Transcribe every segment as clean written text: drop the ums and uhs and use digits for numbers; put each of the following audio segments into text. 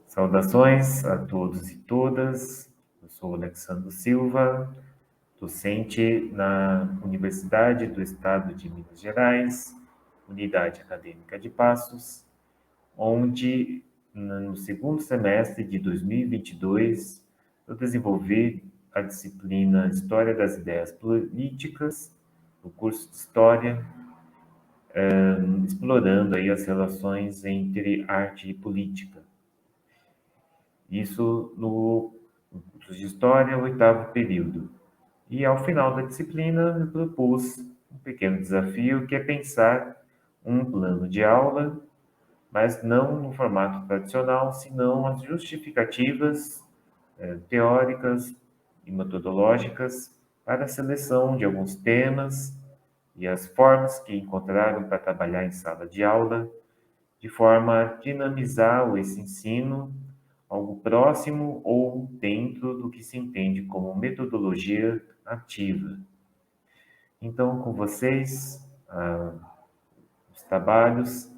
Saudações a todos e todas. Eu sou Alexandre Silva, docente na Universidade do Estado de Minas Gerais, Unidade Acadêmica de Passos, onde no segundo semestre de 2022 eu desenvolvi a disciplina História das Ideias Políticas, no curso de História, explorando aí as relações entre arte e política. Isso no curso de História, oitavo período. E ao final da disciplina, eu propus um pequeno desafio, que é pensar um plano de aula, mas não no formato tradicional, senão as justificativas teóricas e metodológicas para a seleção de alguns temas e as formas que encontraram para trabalhar em sala de aula, de forma a dinamizar esse ensino, algo próximo ou dentro do que se entende como metodologia ativa. Então, com vocês, os trabalhos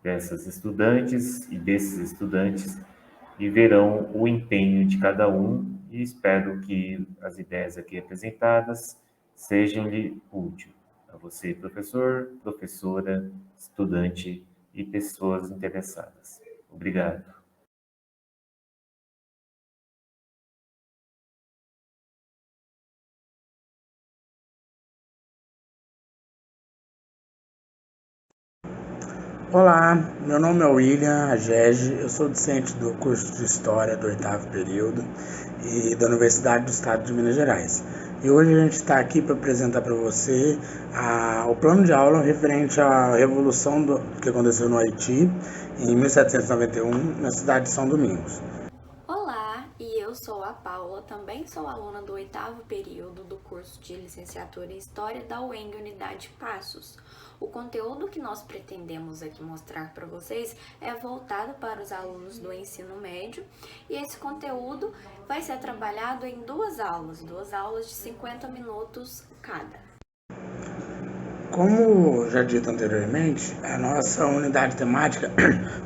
dessas estudantes e desses estudantes, e verão o empenho de cada um, e espero que as ideias aqui apresentadas sejam-lhe úteis a você, professor, professora, estudante e pessoas interessadas. Obrigado. Olá, meu nome é William Agege, eu sou docente do curso de História do oitavo período e da Universidade do Estado de Minas Gerais. E hoje a gente está aqui para apresentar para você o plano de aula referente à revolução que aconteceu no Haiti em 1791, na cidade de São Domingos. Olá, e eu sou a Paula, também sou aluna do oitavo período do curso de licenciatura em História da UENG Unidade Passos. O conteúdo que nós pretendemos aqui mostrar para vocês é voltado para os alunos do ensino médio, e esse conteúdo vai ser trabalhado em duas aulas de 50 minutos cada. Como já dito anteriormente, a nossa unidade temática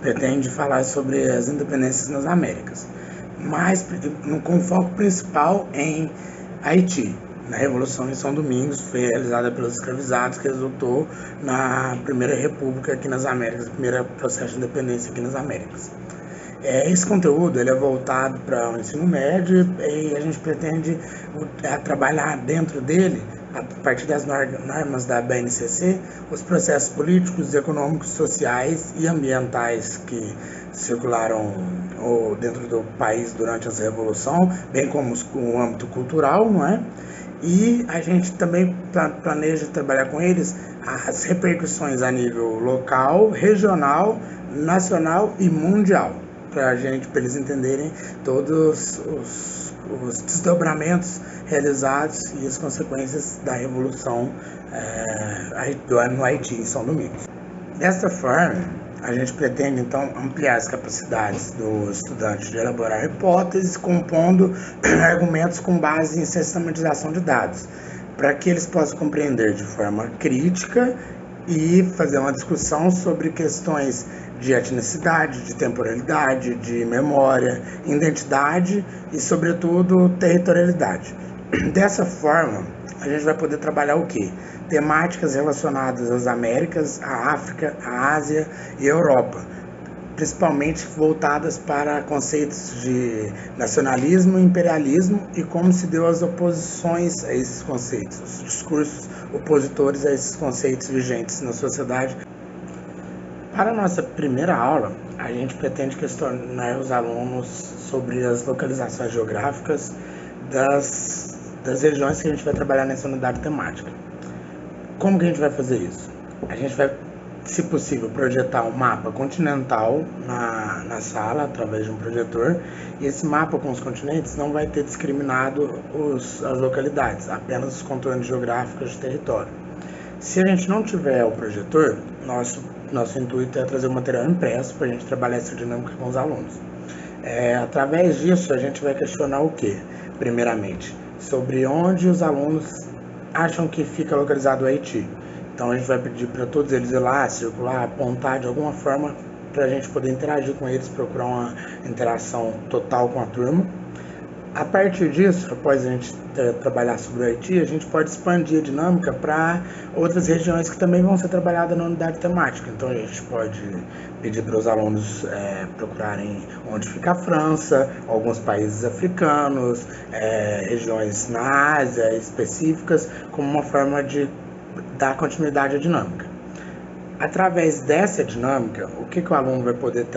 pretende falar sobre as independências nas Américas, mas com foco principal em Haiti, na Revolução em São Domingos, foi realizada pelos escravizados, que resultou na Primeira República aqui nas Américas, o primeiro processo de independência aqui nas Américas. Esse conteúdo ele é voltado para o ensino médio e a gente pretende trabalhar dentro dele, a partir das normas da BNCC, os processos políticos, econômicos, sociais e ambientais que circularam dentro do país durante essa revolução, bem como o âmbito cultural, não é? E a gente também planeja trabalhar com eles as repercussões a nível local, regional, nacional e mundial, para eles entenderem todos os desdobramentos realizados e as consequências da revolução no Haiti, em São Domingos. Desta forma, a gente pretende, então, ampliar as capacidades dos estudantes de elaborar hipóteses, compondo argumentos com base em sistematização de dados, para que eles possam compreender de forma crítica e fazer uma discussão sobre questões de etnicidade, de temporalidade, de memória, identidade e, sobretudo, territorialidade. Dessa forma, a gente vai poder trabalhar o quê? Temáticas relacionadas às Américas, à África, à Ásia e à Europa, principalmente voltadas para conceitos de nacionalismo e imperialismo e como se deu as oposições a esses conceitos, os discursos opositores a esses conceitos vigentes na sociedade. Para a nossa primeira aula, a gente pretende questionar os alunos sobre as localizações geográficas das regiões que a gente vai trabalhar nessa unidade temática. Como que a gente vai fazer isso? A gente vai, se possível, projetar um mapa continental na sala, através de um projetor, e esse mapa com os continentes não vai ter discriminado as localidades, apenas os contornos geográficos de território. Se a gente não tiver o projetor, nosso intuito é trazer o material impresso para a gente trabalhar essa dinâmica com os alunos. Através disso, a gente vai questionar o quê? Primeiramente, sobre onde os alunos acham que fica localizado o Haiti. Então a gente vai pedir para todos eles ir lá, circular, apontar de alguma forma para a gente poder interagir com eles, procurar uma interação total com a turma. A partir disso, após a gente trabalhar sobre o Haiti, a gente pode expandir a dinâmica para outras regiões que também vão ser trabalhadas na unidade temática. Então a gente pode pedir para os alunos procurarem onde fica a França, alguns países africanos, regiões na Ásia específicas, como uma forma de dar continuidade à dinâmica. Através dessa dinâmica, o que o aluno vai poder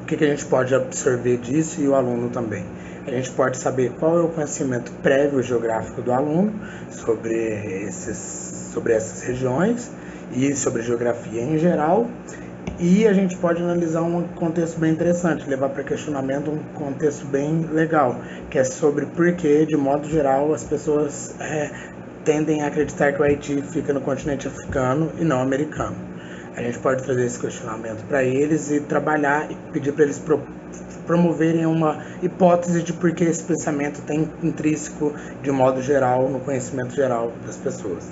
o que a gente pode absorver disso e o aluno também? A gente pode saber qual é o conhecimento prévio geográfico do aluno sobre essas regiões e sobre geografia em geral, e a gente pode analisar um contexto bem interessante, levar para questionamento um contexto bem legal, que é sobre por que, de modo geral, as pessoas tendem a acreditar que o Haiti fica no continente africano e não americano. A gente pode trazer esse questionamento para eles e trabalhar e pedir para eles promoverem uma hipótese de por que esse pensamento tem intrínseco, de modo geral, no conhecimento geral das pessoas.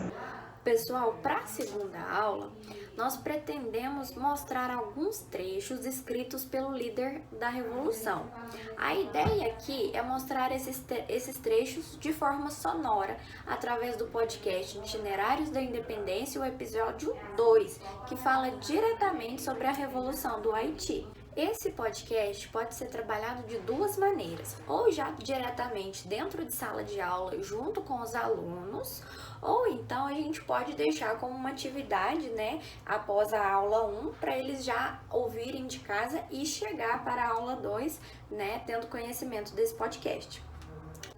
Pessoal, para a segunda aula, nós pretendemos mostrar alguns trechos escritos pelo líder da Revolução. A ideia aqui é mostrar esses trechos de forma sonora, através do podcast Itinerários da Independência, o episódio 2, que fala diretamente sobre a Revolução do Haiti. Esse podcast pode ser trabalhado de duas maneiras, ou já diretamente dentro de sala de aula junto com os alunos, ou então a gente pode deixar como uma atividade, após a aula 1, para eles já ouvirem de casa e chegar para a aula 2, tendo conhecimento desse podcast.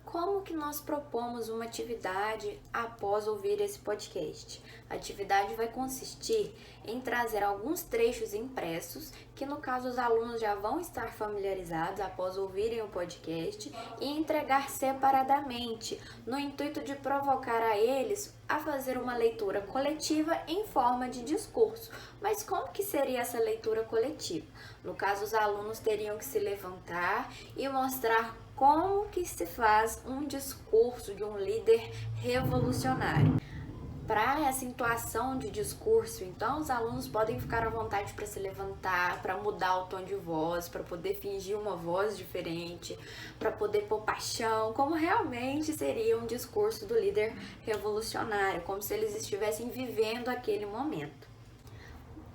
Como que nós propomos uma atividade após ouvir esse podcast? A atividade vai consistir em trazer alguns trechos impressos, que no caso os alunos já vão estar familiarizados após ouvirem o podcast, e entregar separadamente, no intuito de provocar a eles a fazer uma leitura coletiva em forma de discurso. Mas como que seria essa leitura coletiva? No caso, os alunos teriam que se levantar e mostrar como que se faz um discurso de um líder revolucionário. Para essa intuação de discurso, então, os alunos podem ficar à vontade para se levantar, para mudar o tom de voz, para poder fingir uma voz diferente, para poder pôr paixão, como realmente seria um discurso do líder revolucionário, como se eles estivessem vivendo aquele momento.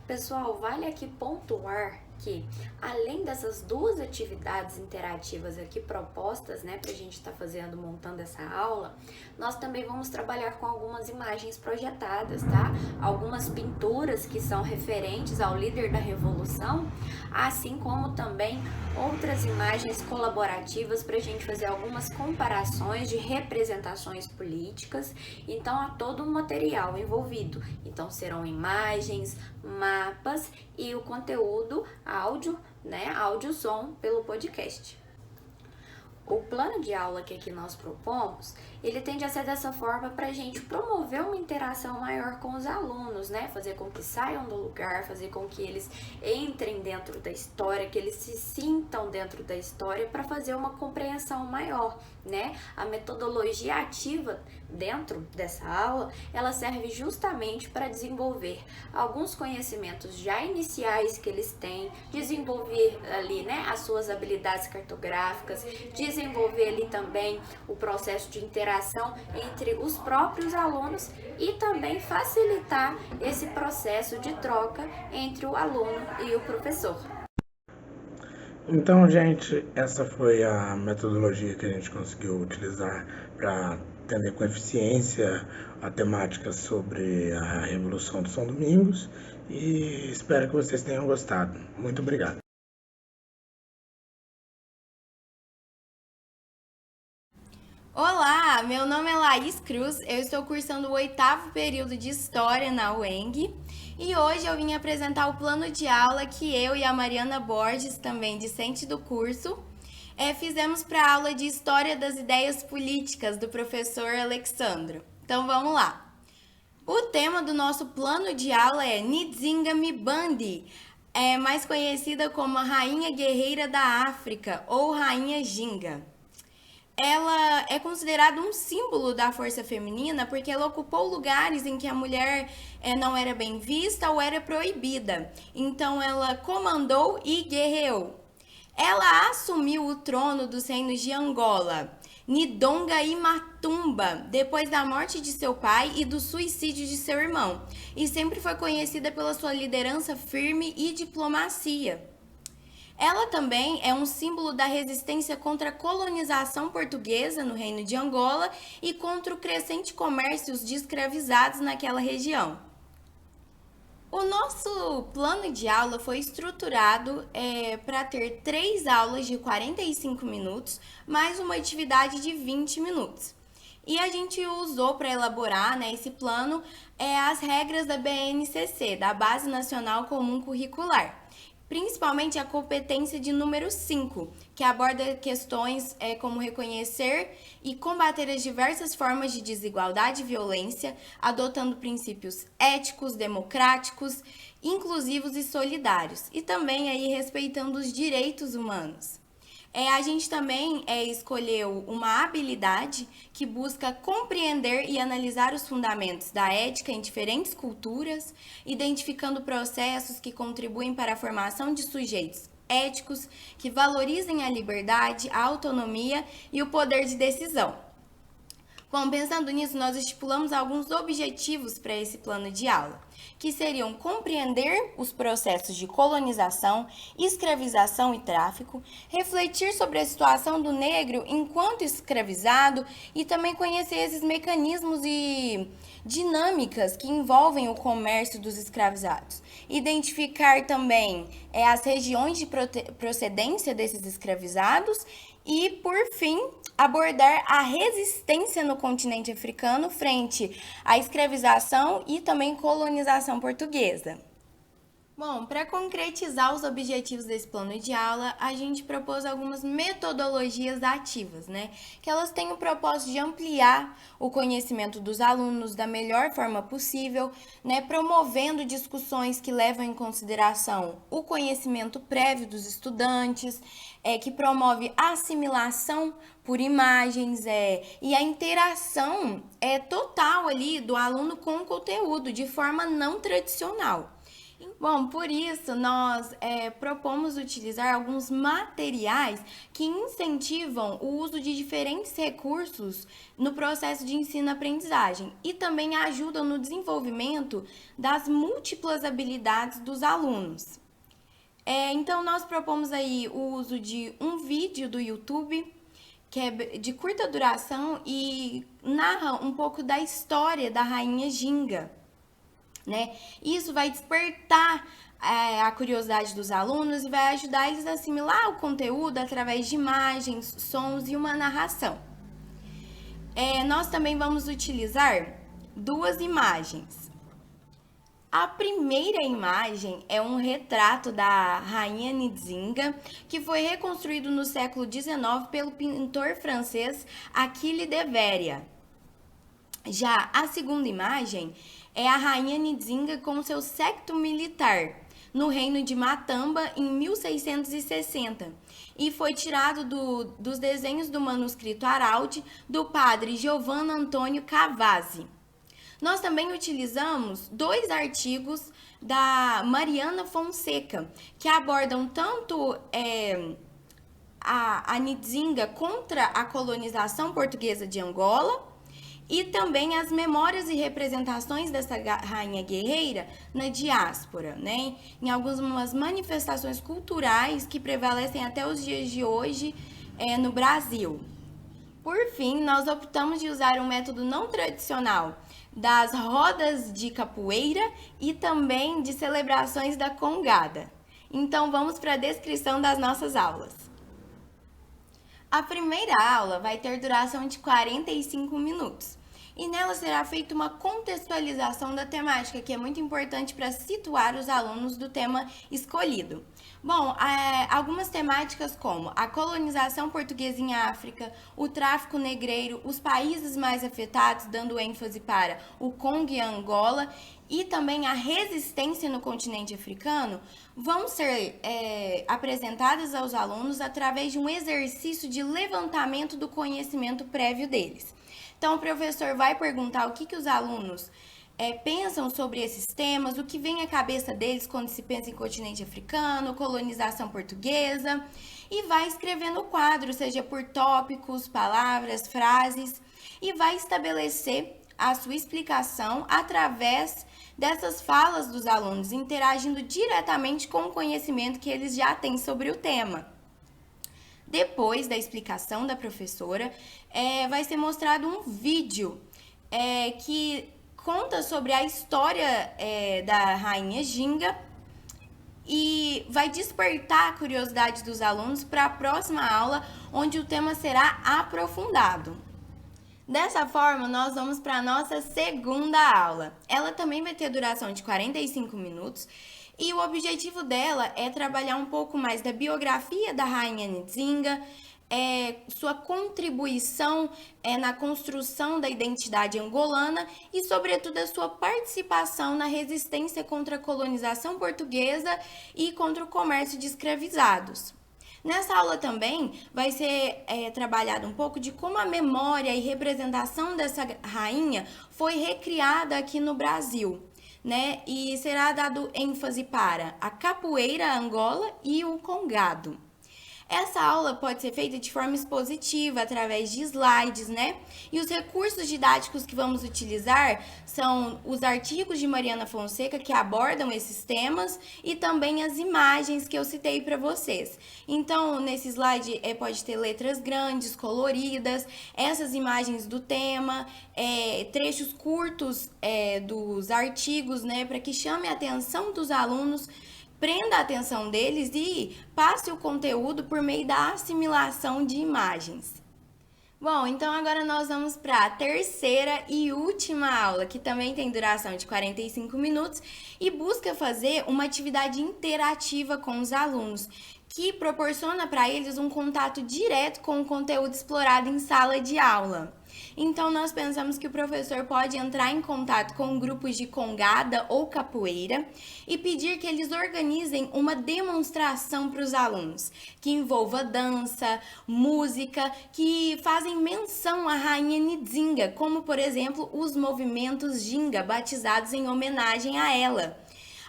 Pessoal, vale aqui pontuar que, além dessas duas atividades interativas aqui propostas, pra gente estar montando essa aula, nós também vamos trabalhar com algumas imagens projetadas, tá? Algumas pinturas que são referentes ao líder da Revolução, assim como também outras imagens colaborativas para a gente fazer algumas comparações de representações políticas. Então, há todo um material envolvido. Então, serão imagens, mapas e o conteúdo áudio, áudio-som pelo podcast. O plano de aula que aqui nós propomos, ele tende a ser dessa forma para a gente promover uma interação maior com os alunos, fazer com que saiam do lugar, fazer com que eles entrem dentro da história, que eles se sintam dentro da história para fazer uma compreensão maior, A metodologia ativa dentro dessa aula, ela serve justamente para desenvolver alguns conhecimentos já iniciais que eles têm, desenvolver ali, as suas habilidades cartográficas, desenvolver ali também o processo de interação entre os próprios alunos e também facilitar esse processo de troca entre o aluno e o professor. Então, gente, essa foi a metodologia que a gente conseguiu utilizar para entender com eficiência a temática sobre a Revolução de São Domingos, e espero que vocês tenham gostado. Muito obrigado. Olá, meu nome é Laís Cruz, eu estou cursando o 8º período de História na UENG e hoje eu vim apresentar o plano de aula que eu e a Mariana Borges, também discente do curso, fizemos para a aula de História das Ideias Políticas do professor Alexandro. Então vamos lá. O tema do nosso plano de aula é Nzinga Mbandi, mais conhecida como a Rainha Guerreira da África ou Rainha Ginga. ela é considerada um símbolo da força feminina porque ela ocupou lugares em que a mulher não era bem vista ou era proibida. Então ela comandou e guerreou. Ela assumiu o trono dos reinos de Angola, Nidonga e Matumba, depois da morte de seu pai e do suicídio de seu irmão, e sempre foi conhecida pela sua liderança firme e diplomacia. Ela também é um símbolo da resistência contra a colonização portuguesa no Reino de Angola e contra o crescente comércio de escravizados naquela região. O nosso plano de aula foi estruturado para ter 3 aulas de 45 minutos, mais uma atividade de 20 minutos. E a gente usou para elaborar esse plano as regras da BNCC, da Base Nacional Comum Curricular. Principalmente a competência de número 5, que aborda questões como reconhecer e combater as diversas formas de desigualdade e violência, adotando princípios éticos, democráticos, inclusivos e solidários, e também aí respeitando os direitos humanos. A gente também escolheu uma habilidade que busca compreender e analisar os fundamentos da ética em diferentes culturas, identificando processos que contribuem para a formação de sujeitos éticos que valorizem a liberdade, a autonomia e o poder de decisão. Bom, pensando nisso, nós estipulamos alguns objetivos para esse plano de aula, que seriam compreender os processos de colonização, escravização e tráfico, refletir sobre a situação do negro enquanto escravizado e também conhecer esses mecanismos e dinâmicas que envolvem o comércio dos escravizados. Identificar também as regiões de procedência desses escravizados e, por fim, abordar a resistência no continente africano frente à escravização e também colonização portuguesa. Bom, para concretizar os objetivos desse plano de aula, a gente propôs algumas metodologias ativas, que elas têm o propósito de ampliar o conhecimento dos alunos da melhor forma possível, promovendo discussões que levam em consideração o conhecimento prévio dos estudantes, que promove a assimilação por imagens e a interação total ali do aluno com o conteúdo de forma não tradicional. Bom, por isso nós propomos utilizar alguns materiais que incentivam o uso de diferentes recursos no processo de ensino-aprendizagem e também ajudam no desenvolvimento das múltiplas habilidades dos alunos. Então nós propomos aí o uso de um vídeo do YouTube que é de curta duração e narra um pouco da história da Rainha Ginga. Isso vai despertar a curiosidade dos alunos e vai ajudar eles a assimilar o conteúdo através de imagens, sons e uma narração. Nós também vamos utilizar 2 imagens. A primeira imagem é um retrato da Rainha Nzinga, que foi reconstruído no século XIX pelo pintor francês Achille de Véria. Já a segunda imagem é a Rainha Nzinga com seu séquito militar, no reino de Matamba, em 1660, e foi tirado dos desenhos do manuscrito Araldi, do padre Giovanni Antônio Cavazzi. Nós também utilizamos 2 artigos da Mariana Fonseca, que abordam tanto a Nzinga contra a colonização portuguesa de Angola, e também as memórias e representações dessa rainha guerreira na diáspora, em algumas manifestações culturais que prevalecem até os dias de hoje no Brasil. Por fim, nós optamos de usar um método não tradicional das rodas de capoeira e também de celebrações da congada. Então, vamos para a descrição das nossas aulas. A primeira aula vai ter duração de 45 minutos. E nela será feita uma contextualização da temática, que é muito importante para situar os alunos do tema escolhido. Bom, algumas temáticas como a colonização portuguesa em África, o tráfico negreiro, os países mais afetados, dando ênfase para o Congo e a Angola, e também a resistência no continente africano vão ser apresentadas aos alunos através de um exercício de levantamento do conhecimento prévio deles. Então, o professor vai perguntar o que os alunos pensam sobre esses temas, o que vem à cabeça deles quando se pensa em continente africano, colonização portuguesa, e vai escrevendo o quadro, seja por tópicos, palavras, frases, e vai estabelecer a sua explicação através dessas falas dos alunos, interagindo diretamente com o conhecimento que eles já têm sobre o tema. Depois da explicação da professora, vai ser mostrado um vídeo que conta sobre a história da rainha Ginga e vai despertar a curiosidade dos alunos para a próxima aula, onde o tema será aprofundado. Dessa forma, nós vamos para a nossa segunda aula. Ela também vai ter duração de 45 minutos e o objetivo dela é trabalhar um pouco mais da biografia da rainha Nzinga, sua contribuição na construção da identidade angolana e, sobretudo, a sua participação na resistência contra a colonização portuguesa e contra o comércio de escravizados. Nessa aula também vai ser trabalhado um pouco de como a memória e representação dessa rainha foi recriada aqui no Brasil, né? E será dado ênfase para a capoeira Angola e o congado. Essa aula pode ser feita de forma expositiva, através de slides, né? E os recursos didáticos que vamos utilizar são os artigos de Mariana Fonseca, que abordam esses temas, e também as imagens que eu citei para vocês. Então, nesse slide pode ter letras grandes, coloridas, essas imagens do tema, trechos curtos dos artigos, né? Para que chame a atenção dos alunos, prenda a atenção deles e passe o conteúdo por meio da assimilação de imagens. Bom, então agora nós vamos para a terceira e última aula, que também tem duração de 45 minutos e busca fazer uma atividade interativa com os alunos, que proporciona para eles um contato direto com o conteúdo explorado em sala de aula. Então, nós pensamos que o professor pode entrar em contato com grupos de congada ou capoeira e pedir que eles organizem uma demonstração para os alunos, que envolva dança, música, que fazem menção à rainha Nzinga, como, por exemplo, os movimentos Ginga, batizados em homenagem a ela,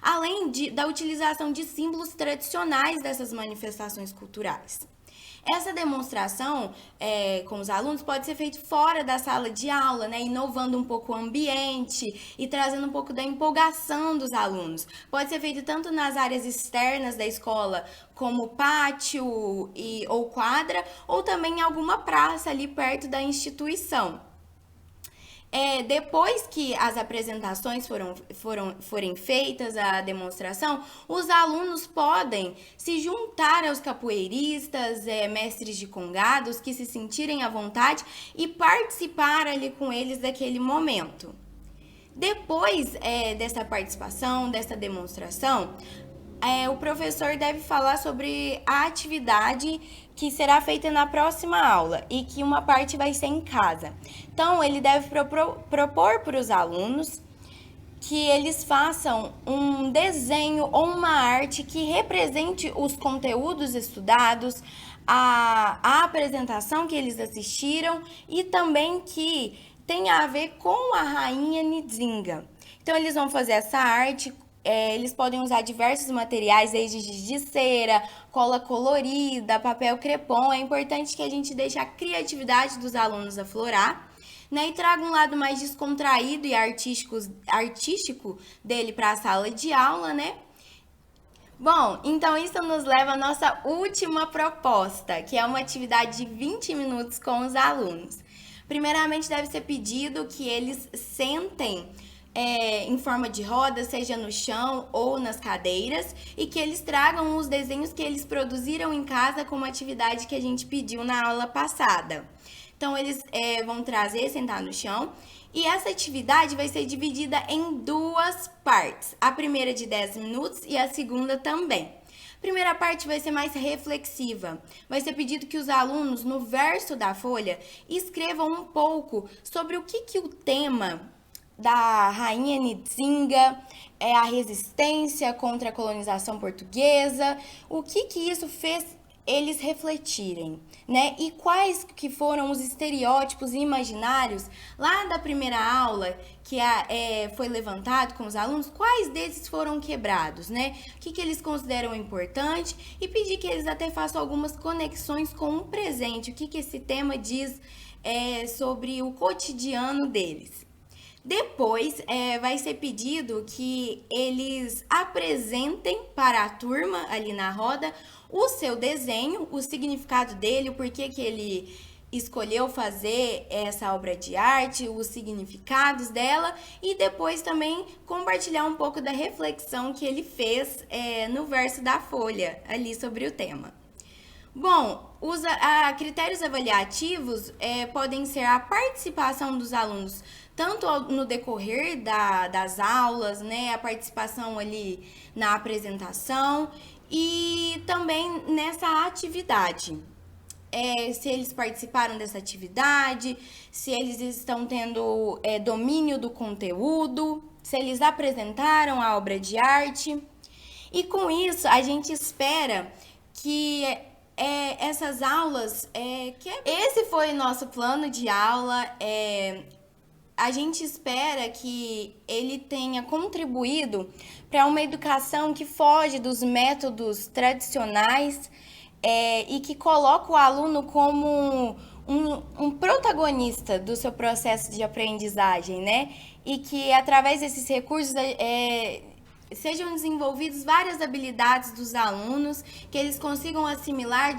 além da utilização de símbolos tradicionais dessas manifestações culturais. Essa demonstração com os alunos pode ser feita fora da sala de aula, né, inovando um pouco o ambiente e trazendo um pouco da empolgação dos alunos. Pode ser feito tanto nas áreas externas da escola, como pátio ou quadra, ou também em alguma praça ali perto da instituição. Depois que as apresentações forem feitas, a demonstração, os alunos podem se juntar aos capoeiristas, mestres de congados, que se sentirem à vontade e participar ali com eles daquele momento. Depois dessa participação, dessa demonstração, o professor deve falar sobre a atividade que será feita na próxima aula e que uma parte vai ser em casa. Então, ele deve propor para os alunos que eles façam um desenho ou uma arte que represente os conteúdos estudados, a apresentação que eles assistiram e também que tenha a ver com a rainha Nzinga. Então, eles vão fazer essa arte. Eles podem usar diversos materiais, desde giz de cera, cola colorida, papel crepom. É importante que a gente deixe a criatividade dos alunos aflorar, né, e traga um lado mais descontraído e artístico dele para a sala de aula, né? Bom, então isso nos leva à nossa última proposta, que é uma atividade de 20 minutos com os alunos. Primeiramente, deve ser pedido que eles sentem em forma de roda, seja no chão ou nas cadeiras, e que eles tragam os desenhos que eles produziram em casa como atividade que a gente pediu na aula passada. Então, eles vão trazer, sentar no chão, e essa atividade vai ser dividida em duas partes. A primeira de 10 minutos e a segunda também. A primeira parte vai ser mais reflexiva. Vai ser pedido que os alunos, no verso da folha, escrevam um pouco sobre o que o tema da rainha Nzinga, a resistência contra a colonização portuguesa. O que isso fez eles refletirem, né? E quais que foram os estereótipos imaginários lá da primeira aula que foi levantado com os alunos, quais desses foram quebrados, né? O que eles consideram importante, e pedir que eles até façam algumas conexões com o presente, o que esse tema diz sobre o cotidiano deles. Depois, vai ser pedido que eles apresentem para a turma ali na roda o seu desenho, o significado dele, o porquê que ele escolheu fazer essa obra de arte, os significados dela, e depois também compartilhar um pouco da reflexão que ele fez no verso da folha ali sobre o tema. Bom, os critérios avaliativos podem ser a participação dos alunos tanto no decorrer das aulas, né, a participação ali na apresentação e também nessa atividade. Se eles participaram dessa atividade, se eles estão tendo domínio do conteúdo, se eles apresentaram a obra de arte. E com isso, a gente espera que essas aulas... Esse foi o nosso plano de aula. A gente espera que ele tenha contribuído para uma educação que foge dos métodos tradicionais e que coloca o aluno como um protagonista do seu processo de aprendizagem, né? E que, através desses recursos, sejam desenvolvidas várias habilidades dos alunos, que eles consigam assimilar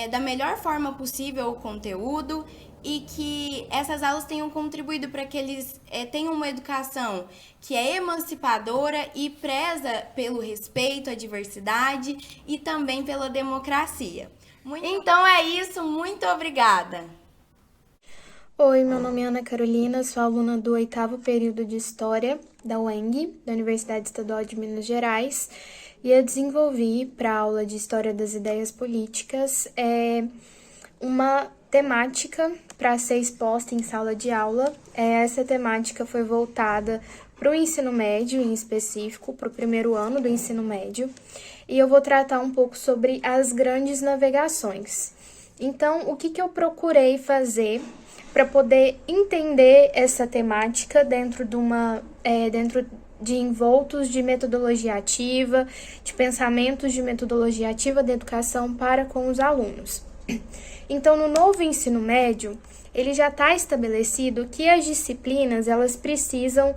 da melhor forma possível o conteúdo, e que essas aulas tenham contribuído para que eles tenham uma educação que é emancipadora e preza pelo respeito à diversidade e também pela democracia. Então é isso, muito obrigada! Oi, meu nome é Ana Carolina, sou aluna do 8º período de História da UENG, da Universidade Estadual de Minas Gerais, e eu desenvolvi para a aula de História das Ideias Políticas uma temática para ser exposta em sala de aula. Essa temática foi voltada para o ensino médio, em específico, para o primeiro ano do ensino médio, e eu vou tratar um pouco sobre as grandes navegações. Então, o que eu procurei fazer para poder entender essa temática dentro de envoltos de metodologia ativa, de pensamentos de metodologia ativa da educação para com os alunos. Então, no novo ensino médio, ele já está estabelecido que as disciplinas elas precisam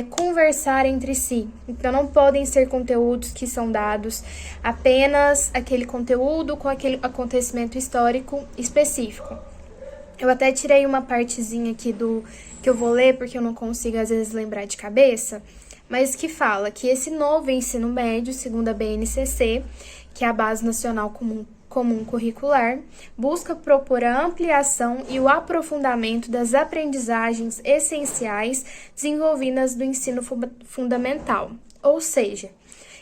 conversar entre si. Então, não podem ser conteúdos que são dados apenas aquele conteúdo com aquele acontecimento histórico específico. Eu até tirei uma partezinha aqui que eu vou ler, porque eu não consigo, às vezes, lembrar de cabeça, mas que fala que esse novo ensino médio, segundo a BNCC, que é a Base Nacional Comum Curricular, busca propor a ampliação e o aprofundamento das aprendizagens essenciais desenvolvidas do ensino fundamental. Ou seja,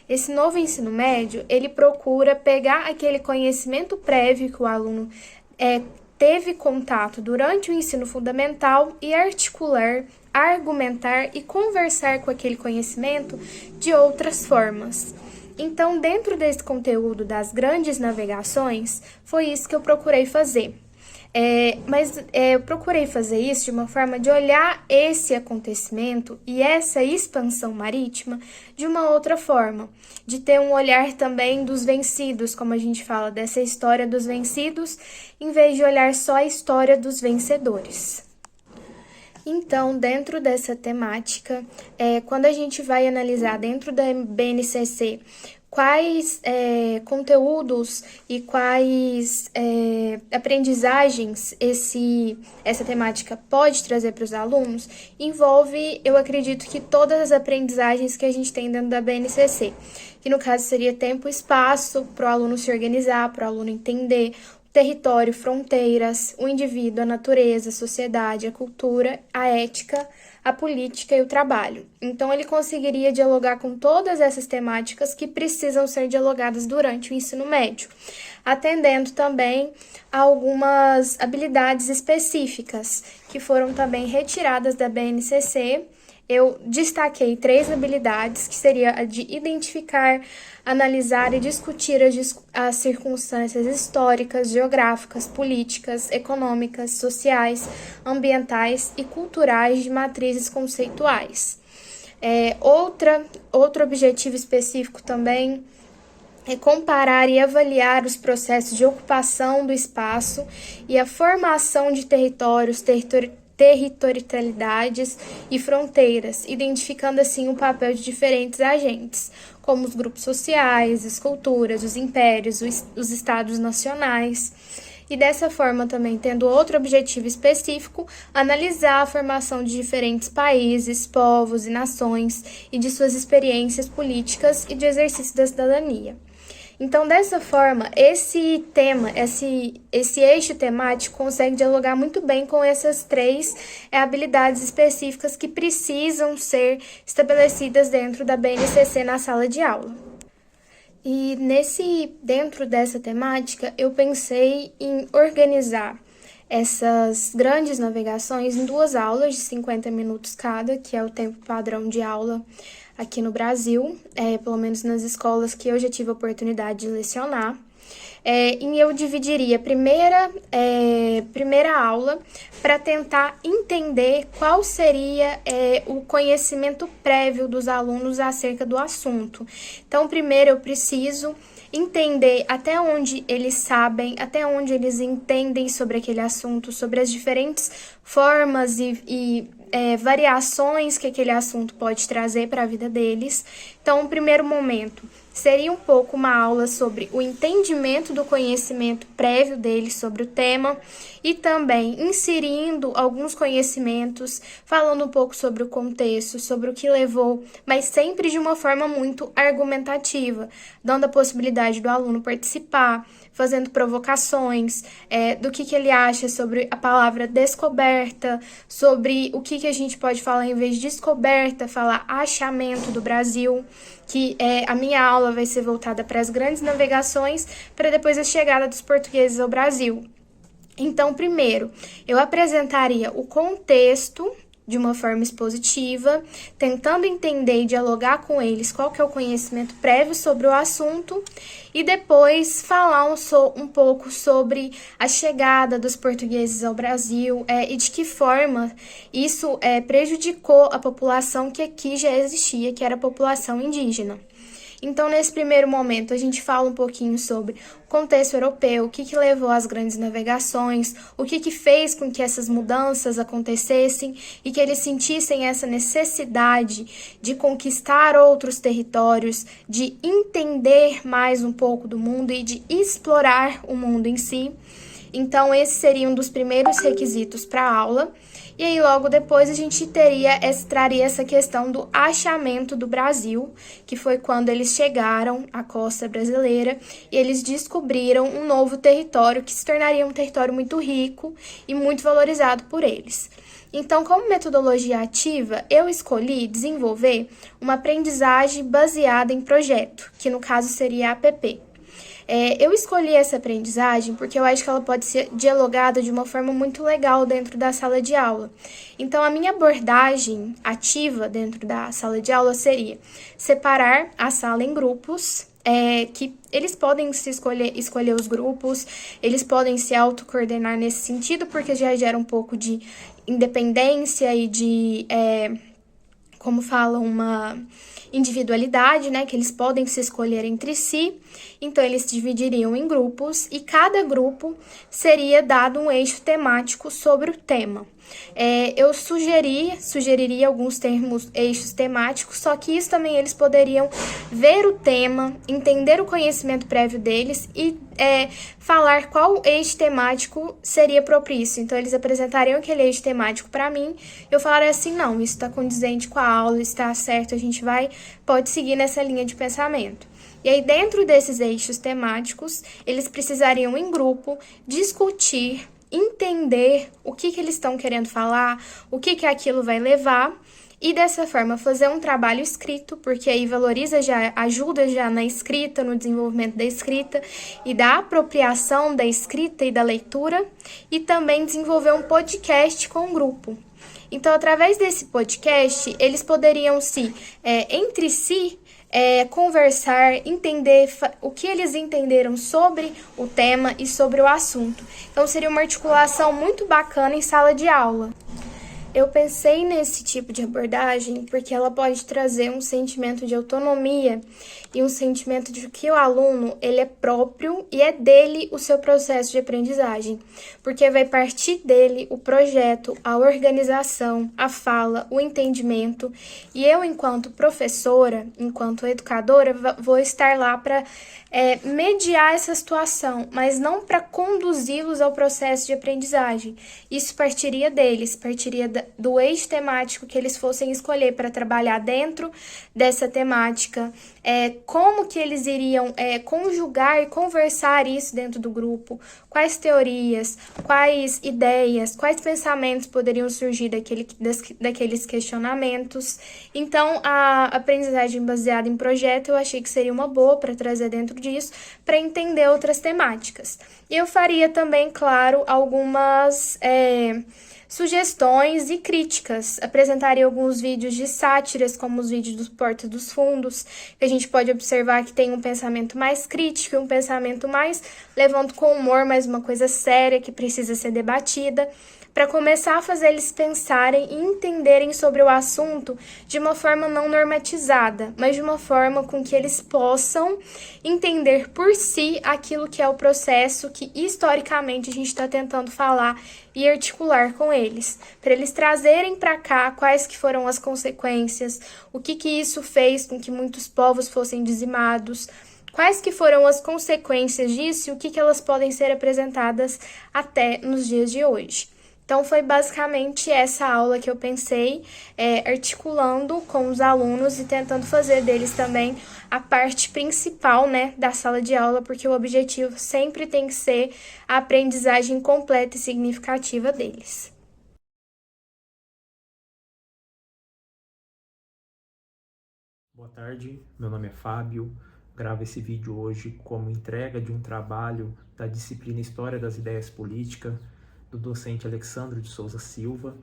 esse novo ensino médio, ele procura pegar aquele conhecimento prévio que o aluno teve contato durante o ensino fundamental e articular, argumentar e conversar com aquele conhecimento de outras formas. Então, dentro desse conteúdo das grandes navegações, foi isso que eu procurei fazer. Eu procurei fazer isso de uma forma de olhar esse acontecimento e essa expansão marítima de uma outra forma, de ter um olhar também dos vencidos, como a gente fala, dessa história dos vencidos, em vez de olhar só a história dos vencedores. Então, dentro dessa temática, quando a gente vai analisar dentro da BNCC quais conteúdos e quais aprendizagens essa temática pode trazer para os alunos, envolve, eu acredito que todas as aprendizagens que a gente tem dentro da BNCC, que no caso seria tempo e espaço para o aluno se organizar, para o aluno entender território, fronteiras, o indivíduo, a natureza, a sociedade, a cultura, a ética, a política e o trabalho. Então, ele conseguiria dialogar com todas essas temáticas que precisam ser dialogadas durante o ensino médio, atendendo também a algumas habilidades específicas que foram também retiradas da BNCC. Eu destaquei 3 habilidades, que seria a de identificar, analisar e discutir as circunstâncias históricas, geográficas, políticas, econômicas, sociais, ambientais e culturais de matrizes conceituais. Outro objetivo específico também é comparar e avaliar os processos de ocupação do espaço e a formação de territorialidades e fronteiras, identificando assim o papel de diferentes agentes, como os grupos sociais, as culturas, os impérios, os estados nacionais. E dessa forma também tendo outro objetivo específico, analisar a formação de diferentes países, povos e nações e de suas experiências políticas e de exercício da cidadania. Então, dessa forma, esse eixo temático consegue dialogar muito bem com essas 3 habilidades específicas que precisam ser estabelecidas dentro da BNCC na sala de aula. E dentro dessa temática, eu pensei em organizar essas grandes navegações em 2 aulas de 50 minutos cada, que é o tempo padrão de aula aqui no Brasil, pelo menos nas escolas que eu já tive a oportunidade de lecionar. E eu dividiria a primeira aula para tentar entender qual seria o conhecimento prévio dos alunos acerca do assunto. Então, primeiro eu preciso entender até onde eles sabem, até onde eles entendem sobre aquele assunto, sobre as diferentes formas e variações que aquele assunto pode trazer para a vida deles. Então, o primeiro momento seria um pouco uma aula sobre o entendimento do conhecimento prévio deles sobre o tema e também inserindo alguns conhecimentos, falando um pouco sobre o contexto, sobre o que levou, mas sempre de uma forma muito argumentativa, dando a possibilidade do aluno participar, fazendo provocações, do que ele acha sobre a palavra descoberta, sobre o que a gente pode falar em vez de descoberta, falar achamento do Brasil, que a minha aula vai ser voltada para as grandes navegações, para depois a chegada dos portugueses ao Brasil. Então, primeiro, eu apresentaria o contexto de uma forma expositiva, tentando entender e dialogar com eles qual que é o conhecimento prévio sobre o assunto e depois falar um pouco sobre a chegada dos portugueses ao Brasil e de que forma isso prejudicou a população que aqui já existia, que era a população indígena. Então, nesse primeiro momento, a gente fala um pouquinho sobre o contexto europeu, o que levou às grandes navegações, o que fez com que essas mudanças acontecessem e que eles sentissem essa necessidade de conquistar outros territórios, de entender mais um pouco do mundo e de explorar o mundo em si. Então, esse seria um dos primeiros requisitos para a aula. E aí, logo depois, a gente traria essa questão do achamento do Brasil, que foi quando eles chegaram à costa brasileira e eles descobriram um novo território que se tornaria um território muito rico e muito valorizado por eles. Então, como metodologia ativa, eu escolhi desenvolver uma aprendizagem baseada em projeto, que no caso seria a APP. Eu escolhi essa aprendizagem porque eu acho que ela pode ser dialogada de uma forma muito legal dentro da sala de aula. Então, a minha abordagem ativa dentro da sala de aula seria separar a sala em grupos, que eles podem escolher os grupos, eles podem se autocoordenar nesse sentido, porque já gera um pouco de independência e de, uma individualidade, né, que eles podem se escolher entre si. Então, eles se dividiriam em grupos e cada grupo seria dado um eixo temático sobre o tema. Eu sugeriria alguns eixos temáticos, só que isso também eles poderiam ver o tema, entender o conhecimento prévio deles e falar qual eixo temático seria propício. Então, eles apresentariam aquele eixo temático para mim, eu falaria assim, não, isso está condizente com a aula, está certo, a gente pode seguir nessa linha de pensamento. E aí, dentro desses eixos temáticos, eles precisariam, em grupo, discutir entender o que eles estão querendo falar, o que aquilo vai levar, e dessa forma fazer um trabalho escrito, porque aí valoriza já, ajuda já na escrita, no desenvolvimento da escrita e da apropriação da escrita e da leitura, e também desenvolver um podcast com o grupo. Então, através desse podcast, eles poderiam entre si, conversar, entender o que eles entenderam sobre o tema e sobre o assunto. Então, seria uma articulação muito bacana em sala de aula. Eu pensei nesse tipo de abordagem porque ela pode trazer um sentimento de autonomia e um sentimento de que o aluno ele é próprio e é dele o seu processo de aprendizagem, porque vai partir dele o projeto, a organização, a fala, o entendimento, e eu, enquanto professora, enquanto educadora, vou estar lá para mediar essa situação, mas não para conduzi-los ao processo de aprendizagem. Isso partiria deles, partiria do eixo temático que eles fossem escolher para trabalhar dentro dessa temática, como que eles iriam conjugar e conversar isso dentro do grupo, quais teorias, quais ideias, quais pensamentos poderiam surgir daqueles questionamentos. Então, a aprendizagem baseada em projeto eu achei que seria uma boa para trazer dentro disso, para entender outras temáticas. E eu faria também, claro, algumas sugestões e críticas. Apresentaria alguns vídeos de sátiras, como os vídeos do Porta dos Fundos, que a gente pode observar que tem um pensamento mais crítico, um pensamento mais levando com humor, mas uma coisa séria que precisa ser debatida, para começar a fazer eles pensarem e entenderem sobre o assunto de uma forma não normatizada, mas de uma forma com que eles possam entender por si aquilo que é o processo que historicamente a gente está tentando falar e articular com eles, para eles trazerem para cá quais que foram as consequências, o que isso fez com que muitos povos fossem dizimados, quais que foram as consequências disso e o que elas podem ser apresentadas até nos dias de hoje. Então, foi basicamente essa aula que eu pensei, articulando com os alunos e tentando fazer deles também a parte principal, da sala de aula, porque o objetivo sempre tem que ser a aprendizagem completa e significativa deles. Boa tarde, meu nome é Fábio. Gravo esse vídeo hoje como entrega de um trabalho da disciplina História das Ideias Políticas, do docente Alexandro de Souza Silva,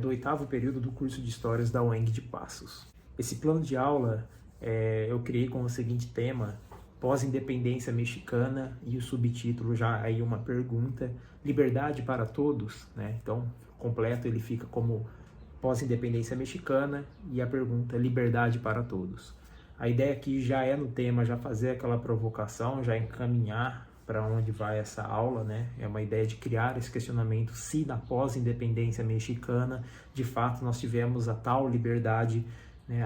do 8º período do curso de Histórias da UENG de Passos. Esse plano de aula eu criei com o seguinte tema: pós-independência mexicana, e o subtítulo já aí uma pergunta: liberdade para todos, Então, completo ele fica como pós-independência mexicana e a pergunta: liberdade para todos. A ideia aqui já é no tema, já fazer aquela provocação, já encaminhar para onde vai essa aula, É uma ideia de criar esse questionamento se na pós-independência mexicana, de fato, nós tivemos a tal liberdade,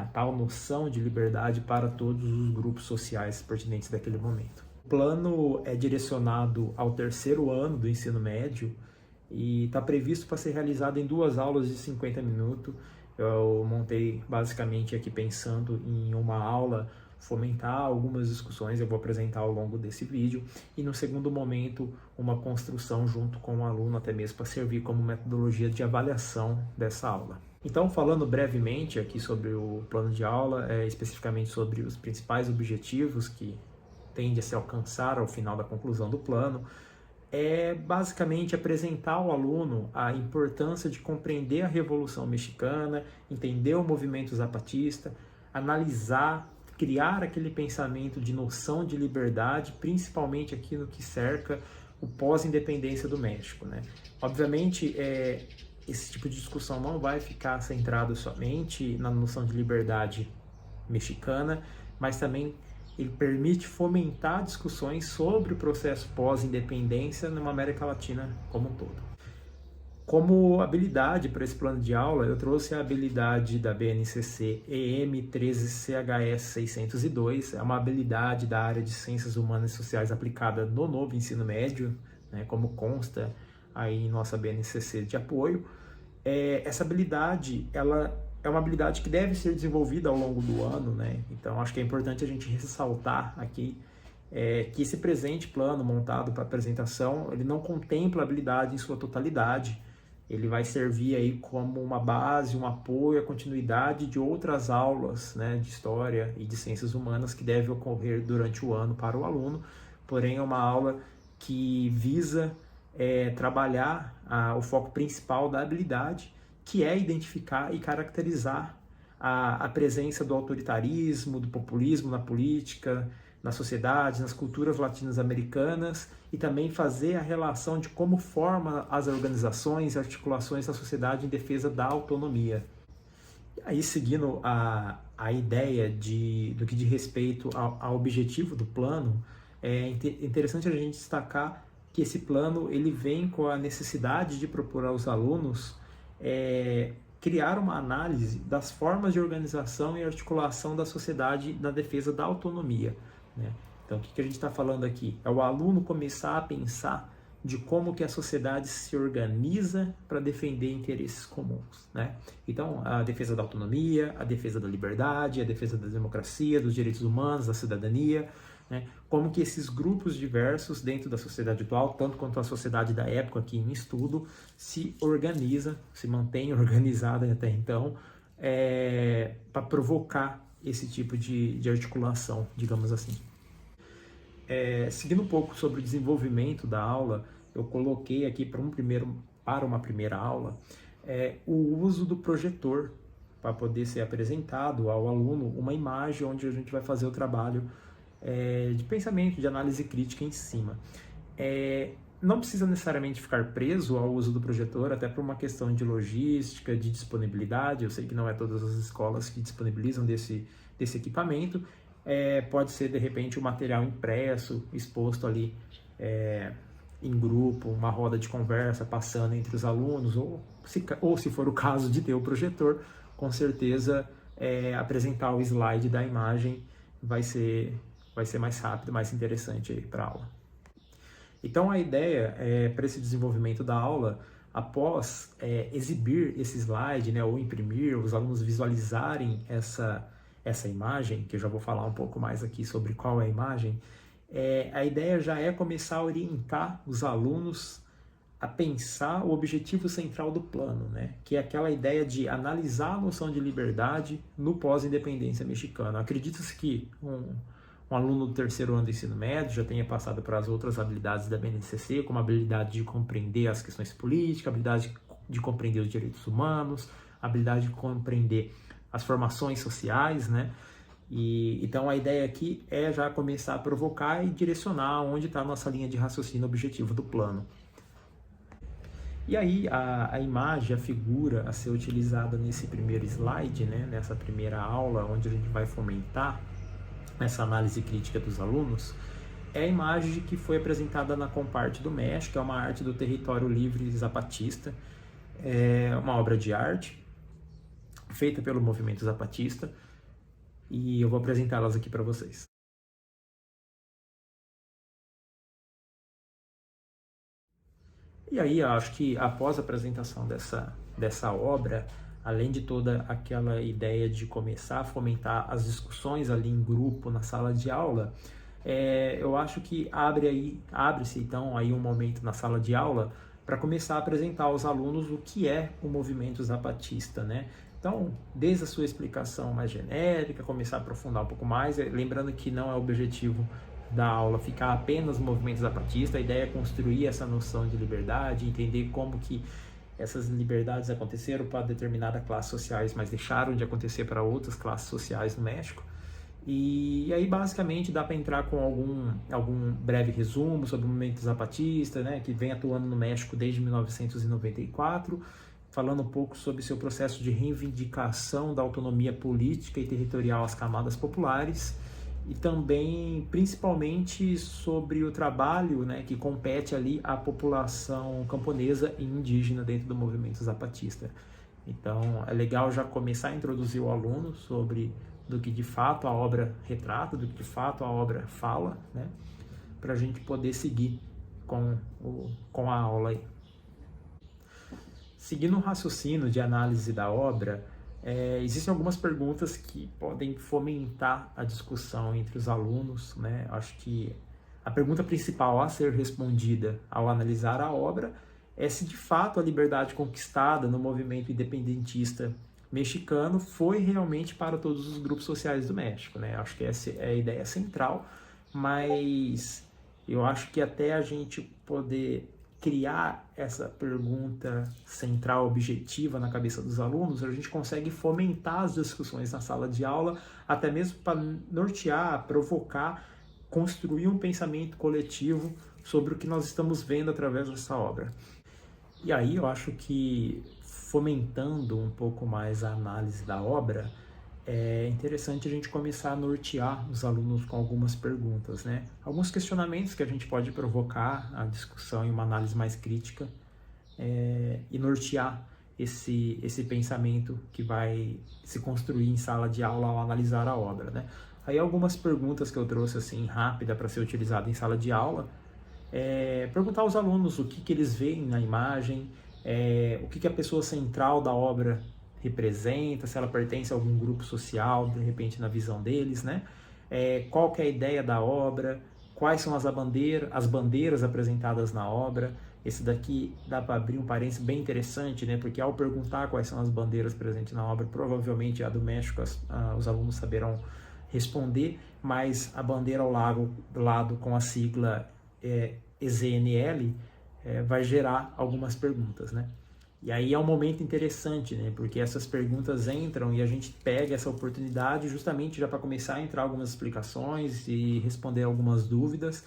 a tal noção de liberdade para todos os grupos sociais pertinentes daquele momento. O plano é direcionado ao 3º ano do ensino médio e está previsto para ser realizado em 2 aulas de 50 minutos. Eu montei basicamente aqui pensando em uma aula fomentar algumas discussões, eu vou apresentar ao longo desse vídeo, e no segundo momento uma construção junto com o aluno, até mesmo para servir como metodologia de avaliação dessa aula. Então, falando brevemente aqui sobre o plano de aula, especificamente sobre os principais objetivos que tende a se alcançar ao final da conclusão do plano, é basicamente apresentar ao aluno a importância de compreender a Revolução Mexicana, entender o movimento zapatista, analisar, criar aquele pensamento de noção de liberdade, principalmente aqui no que cerca o pós-independência do México, Obviamente, esse tipo de discussão não vai ficar centrado somente na noção de liberdade mexicana, mas também ele permite fomentar discussões sobre o processo pós-independência numa América Latina como um todo. Como habilidade para esse plano de aula, eu trouxe a habilidade da BNCC EM13CHS602, é uma habilidade da área de Ciências Humanas e Sociais aplicada no novo ensino médio, como consta aí em nossa BNCC de apoio. Essa habilidade, ela é uma habilidade que deve ser desenvolvida ao longo do ano, Então, acho que é importante a gente ressaltar aqui que esse presente plano montado para apresentação, ele não contempla a habilidade em sua totalidade. Ele vai servir aí como uma base, um apoio à continuidade de outras aulas, né, de História e de Ciências Humanas que devem ocorrer durante o ano para o aluno, porém é uma aula que visa trabalhar o foco principal da habilidade, que é identificar e caracterizar a presença do autoritarismo, do populismo na política, na sociedade, nas culturas latino-americanas, e também fazer a relação de como forma as organizações e articulações da sociedade em defesa da autonomia. E aí, seguindo a ideia do que diz respeito ao objetivo do plano, é interessante a gente destacar que esse plano ele vem com a necessidade de propor aos alunos criar uma análise das formas de organização e articulação da sociedade na defesa da autonomia, né? Então, o que a gente está falando aqui? É o aluno começar a pensar de como que a sociedade se organiza para defender interesses comuns, né? Então, a defesa da autonomia, a defesa da liberdade, a defesa da democracia, dos direitos humanos, da cidadania, né? Como que esses grupos diversos dentro da sociedade atual, tanto quanto a sociedade da época aqui em estudo, se organiza, se mantém organizada até então, para provocar esse tipo de articulação, digamos assim. Seguindo um pouco sobre o desenvolvimento da aula, eu coloquei aqui para uma primeira aula o uso do projetor para poder ser apresentado ao aluno uma imagem onde a gente vai fazer o trabalho de pensamento, de análise crítica em cima. Não precisa necessariamente ficar preso ao uso do projetor, até por uma questão de logística, de disponibilidade. Eu sei que não é todas as escolas que disponibilizam desse equipamento. Pode ser, de repente, um material impresso, exposto ali em grupo, uma roda de conversa passando entre os alunos, ou se for o caso de ter o projetor, com certeza apresentar o slide da imagem vai ser mais rápido, mais interessante para a aula. Então, a ideia para esse desenvolvimento da aula, após exibir esse slide, né, ou imprimir, os alunos visualizarem essa imagem, que eu já vou falar um pouco mais aqui sobre qual é a imagem, a ideia já é começar a orientar os alunos a pensar o objetivo central do plano, né? Que é aquela ideia de analisar a noção de liberdade no pós-independência mexicana. Acredita-se que um aluno do terceiro ano do ensino médio já tenha passado para as outras habilidades da BNCC, como a habilidade de compreender as questões políticas, a habilidade de compreender os direitos humanos, a habilidade de compreender as formações sociais, né? Então a ideia aqui é já começar a provocar e direcionar onde está a nossa linha de raciocínio objetivo do plano. E aí a imagem, a figura a ser utilizada nesse primeiro slide, né, nessa primeira aula, onde a gente vai fomentar essa análise crítica dos alunos, é a imagem que foi apresentada na Comparte do México, que é uma arte do Território Livre Zapatista, uma obra de arte feita pelo movimento zapatista, e eu vou apresentá-las aqui para vocês. E aí, acho que após a apresentação dessa obra, além de toda aquela ideia de começar a fomentar as discussões ali em grupo, na sala de aula, eu acho que abre-se então aí um momento na sala de aula para começar a apresentar aos alunos o que é o movimento zapatista, né? Então, desde a sua explicação mais genérica, começar a aprofundar um pouco mais, lembrando que não é o objetivo da aula ficar apenas no movimento zapatista, a ideia é construir essa noção de liberdade, entender como que essas liberdades aconteceram para determinadas classes sociais, mas deixaram de acontecer para outras classes sociais no México. E aí, basicamente, dá para entrar com algum breve resumo sobre o movimento zapatista, né, que vem atuando no México desde 1994, falando um pouco sobre seu processo de reivindicação da autonomia política e territorial às camadas populares, e também, principalmente, sobre o trabalho, né, que compete ali à população camponesa e indígena dentro do movimento zapatista. Então, é legal já começar a introduzir o aluno sobre do que de fato a obra retrata, do que de fato a obra fala, né, para a gente poder seguir com a aula aí. Seguindo um raciocínio de análise da obra, Existem algumas perguntas que podem fomentar a discussão entre os alunos, né? Acho que a pergunta principal a ser respondida ao analisar a obra é se de fato a liberdade conquistada no movimento independentista mexicano foi realmente para todos os grupos sociais do México, né? Acho que essa é a ideia central, mas eu acho que até a gente poder criar essa pergunta central objetiva na cabeça dos alunos, a gente consegue fomentar as discussões na sala de aula, até mesmo para nortear, provocar, construir um pensamento coletivo sobre o que nós estamos vendo através dessa obra. E aí eu acho que, fomentando um pouco mais a análise da obra, é interessante a gente começar a nortear os alunos com algumas perguntas, né? Alguns questionamentos que a gente pode provocar a discussão e uma análise mais crítica, e nortear esse pensamento que vai se construir em sala de aula ao analisar a obra, né? Aí algumas perguntas que eu trouxe assim rápida para ser utilizada em sala de aula, perguntar aos alunos o que eles veem na imagem, o que a pessoa central da obra representa, se ela pertence a algum grupo social, de repente na visão deles, né? Qual que é a ideia da obra, quais são as bandeiras apresentadas na obra. Esse daqui dá para abrir um parênteses bem interessante, né? Porque ao perguntar quais são as bandeiras presentes na obra, provavelmente a do México os alunos saberão responder, mas a bandeira ao lado com a sigla EZNL vai gerar algumas perguntas, né? E aí é um momento interessante, né? Porque essas perguntas entram e a gente pega essa oportunidade justamente já para começar a entrar algumas explicações e responder algumas dúvidas,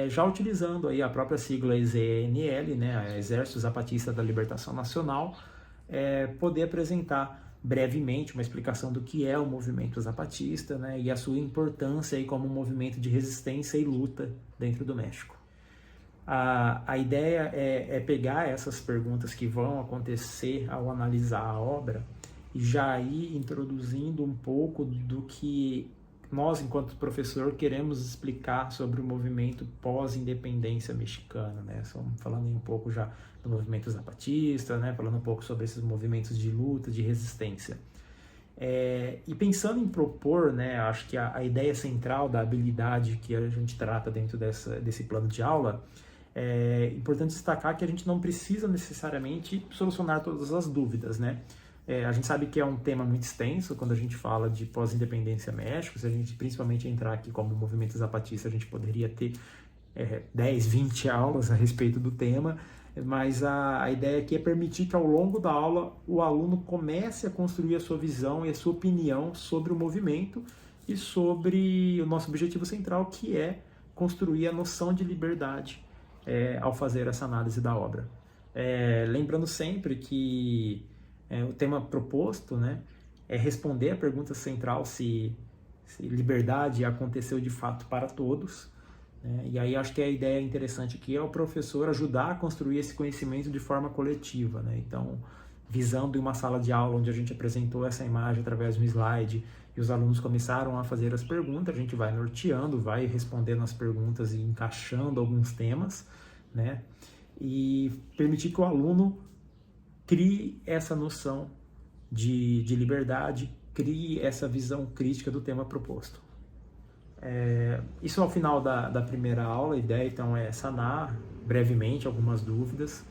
já utilizando aí a própria sigla EZNL, né? Exército Zapatista da Libertação Nacional, poder apresentar brevemente uma explicação do que é o movimento zapatista, né? E a sua importância aí como um movimento de resistência e luta dentro do México. A ideia é pegar essas perguntas que vão acontecer ao analisar a obra e já ir introduzindo um pouco do que nós, enquanto professor, queremos explicar sobre o movimento pós-independência mexicana, né? Falando um pouco já do movimento zapatista, né? Falando um pouco sobre esses movimentos de luta, de resistência. E pensando em propor, né? Acho que a ideia central da habilidade que a gente trata dentro desse plano de aula, é importante destacar que a gente não precisa necessariamente solucionar todas as dúvidas, né? A gente sabe que é um tema muito extenso quando a gente fala de pós-independência México. Se a gente principalmente entrar aqui como movimento zapatista, a gente poderia ter 10, 20 aulas a respeito do tema, mas a ideia aqui é permitir que ao longo da aula o aluno comece a construir a sua visão e a sua opinião sobre o movimento e sobre o nosso objetivo central, que é construir a noção de liberdade ao fazer essa análise da obra. Lembrando sempre que o tema proposto, né, é responder a pergunta central se liberdade aconteceu de fato para todos, né? E aí acho que a ideia interessante aqui é o professor ajudar a construir esse conhecimento de forma coletiva, né? Então, visando em uma sala de aula onde a gente apresentou essa imagem através de um slide e os alunos começaram a fazer as perguntas, a gente vai norteando, vai respondendo as perguntas e encaixando alguns temas, né? E permitir que o aluno crie essa noção de liberdade, crie essa visão crítica do tema proposto. Isso ao final da primeira aula. A ideia então é sanar brevemente algumas dúvidas,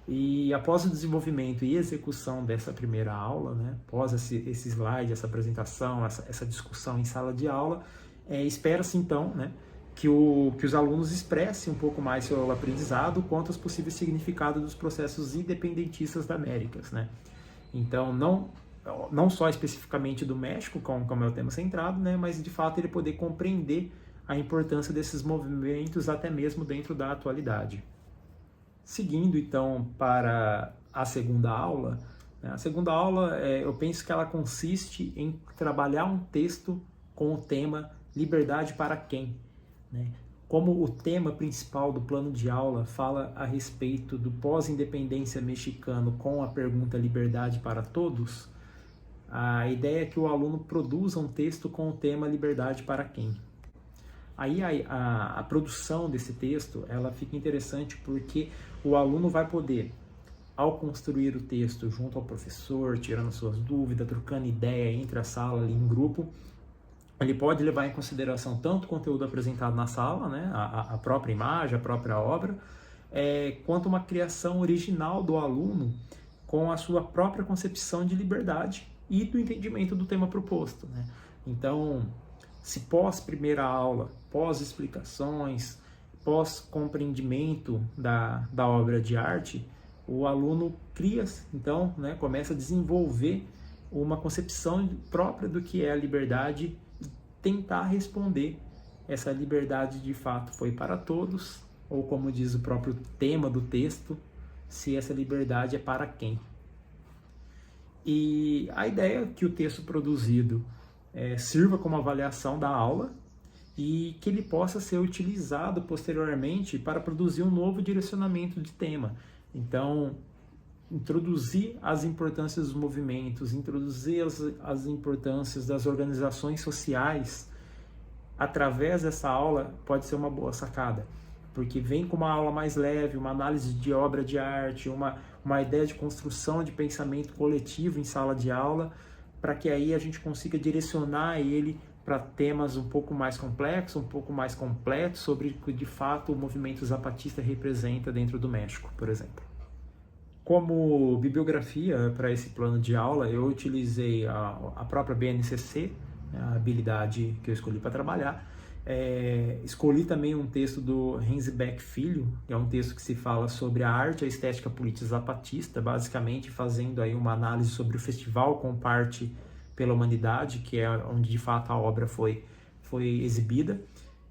e após o desenvolvimento e execução dessa primeira aula, né, após esse slide, essa apresentação, essa discussão em sala de aula, espera-se então, né, que os alunos expressem um pouco mais seu aprendizado quanto aos possíveis significados dos processos independentistas da Américas, né? Então, não só especificamente do México, como é o tema centrado, né, mas de fato ele poder compreender a importância desses movimentos até mesmo dentro da atualidade. Seguindo então para a segunda aula, né, a segunda aula eu penso que ela consiste em trabalhar um texto com o tema Liberdade para quem? Né? Como o tema principal do plano de aula fala a respeito do pós-independência mexicano com a pergunta liberdade para todos, a ideia é que o aluno produza um texto com o tema liberdade para quem? Aí a produção desse texto ela fica interessante porque o aluno vai poder ao construir o texto junto ao professor, tirando suas dúvidas, trocando ideia entre a sala ali em grupo, ele pode levar em consideração tanto o conteúdo apresentado na sala, né, a própria imagem, a própria obra, quanto uma criação original do aluno com a sua própria concepção de liberdade e do entendimento do tema proposto, né? Então, se pós primeira aula, pós explicações, pós compreendimento da obra de arte, o aluno cria, então, né, começa a desenvolver uma concepção própria do que é a liberdade e tentar responder essa liberdade de fato foi para todos, ou como diz o próprio tema do texto, se essa liberdade é para quem. E a ideia é que o texto produzido sirva como avaliação da aula e que ele possa ser utilizado posteriormente para produzir um novo direcionamento de tema. Então, introduzir as importâncias dos movimentos, introduzir as importâncias das organizações sociais através dessa aula pode ser uma boa sacada, porque vem com uma aula mais leve, uma análise de obra de arte, uma ideia de construção de pensamento coletivo em sala de aula, para que aí a gente consiga direcionar ele para temas um pouco mais complexos, um pouco mais completos, sobre o que de fato o movimento zapatista representa dentro do México, por exemplo. Como bibliografia para esse plano de aula, eu utilizei a própria BNCC, a habilidade que eu escolhi para trabalhar. Escolhi também um texto do Rensbeck Filho, que é um texto que se fala sobre a arte e a estética política zapatista, basicamente fazendo aí uma análise sobre o festival Comparte pela Humanidade, que é onde de fato a obra foi exibida,